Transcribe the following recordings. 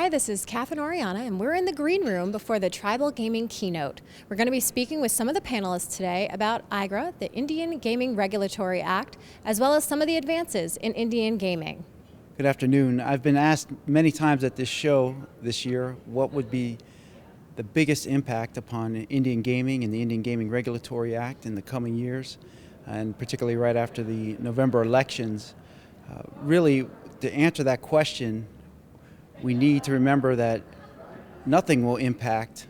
Hi, this is Catherine Oriana, and we're in the green room before the Tribal Gaming Keynote. We're going to be speaking with some of the panelists today about IGRA, the Indian Gaming Regulatory Act, as well as some of the advances in Indian gaming. Good afternoon. I've been asked many times at this show this year what would be the biggest impact upon Indian gaming and the Indian Gaming Regulatory Act in the coming years, and particularly right after the November elections. Really, to answer that question, we need to remember that nothing will impact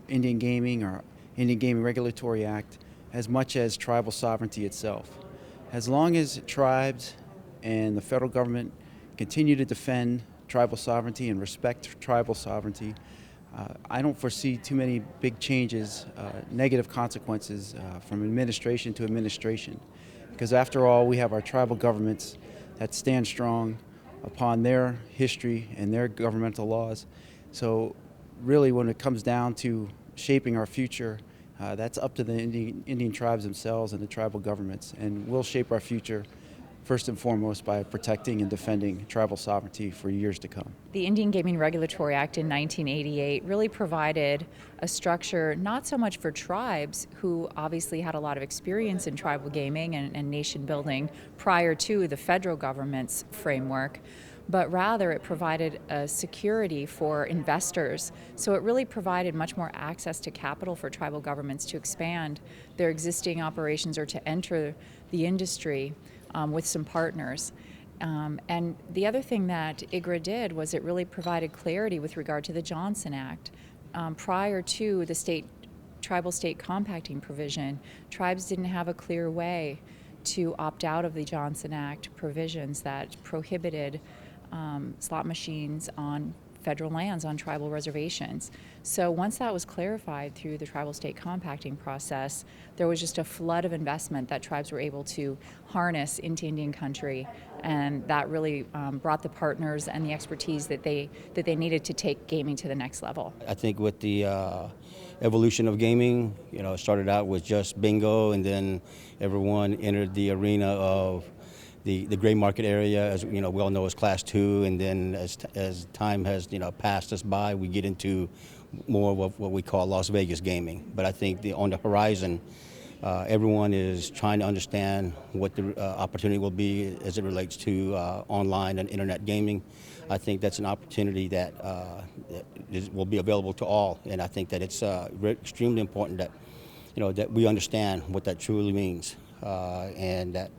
Indian gaming or Indian Gaming Regulatory Act as much as tribal sovereignty itself. As long as tribes and the federal government continue to defend tribal sovereignty and respect tribal sovereignty, I don't foresee too many big changes, negative consequences from administration to administration. Because after all, we have our tribal governments that stand strong upon their history and their governmental laws. So really, when it comes down to shaping our future, that's up to the Indian tribes themselves and the tribal governments. And we'll shape our future first and foremost by protecting and defending tribal sovereignty for years to come. The Indian Gaming Regulatory Act in 1988 really provided a structure not so much for tribes, who obviously had a lot of experience in tribal gaming and nation building prior to the federal government's framework, but rather it provided a security for investors. So it really provided much more access to capital for tribal governments to expand their existing operations or to enter the industry with some partners. And the other thing that IGRA did was it really provided clarity with regard to the Johnson Act. Prior to the tribal state compacting provision, tribes didn't have a clear way to opt out of the Johnson Act provisions that prohibited slot machines on federal lands on tribal reservations. So once that was clarified through the tribal state compacting process, there was just a flood of investment that tribes were able to harness into Indian country, and that really brought the partners and the expertise that they needed to take gaming to the next level. I think with the evolution of gaming, it started out with just bingo, and then everyone entered the arena of the gray market area, as we all know, as Class 2, and then as time has passed us by, we get into more of what we call Las Vegas gaming. But I think on the horizon, everyone is trying to understand what the opportunity will be as it relates to online and internet gaming. I think that's an opportunity that will be available to all, and I think that it's extremely important that that we understand what that truly means, and that.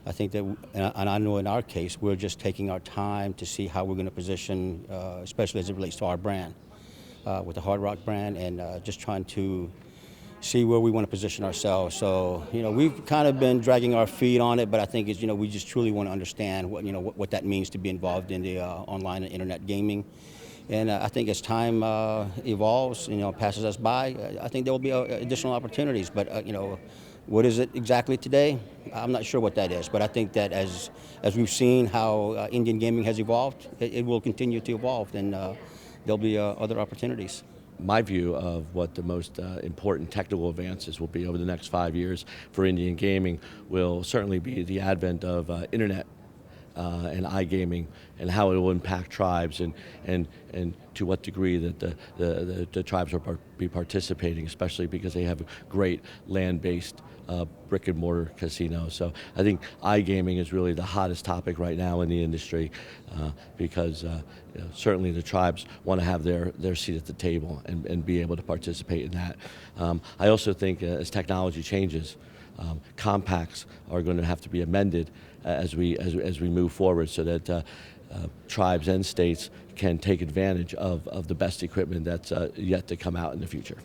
I think that, and I know in our case, we're just taking our time to see how we're going to position, especially as it relates to our brand, with the Hard Rock brand, and just trying to see where we want to position ourselves. So, we've kind of been dragging our feet on it, but I think it's, we just truly want to understand what that means to be involved in the online and internet gaming. And I think as time evolves, passes us by, I think there will be additional opportunities. But what is it exactly today? I'm not sure what that is, but I think that as we've seen how Indian gaming has evolved, it will continue to evolve, and there'll be other opportunities. My view of what the most important technical advances will be over the next 5 years for Indian gaming will certainly be the advent of internet and iGaming, and how it will impact tribes, and to what degree that the tribes will be participating, especially because they have a great land-based brick and mortar casinos. So I think iGaming is really the hottest topic right now in the industry, because certainly the tribes want to have their seat at the table and be able to participate in that. I also think as technology changes, compacts are going to have to be amended as we move forward, so that tribes and states can take advantage of the best equipment that's yet to come out in the future.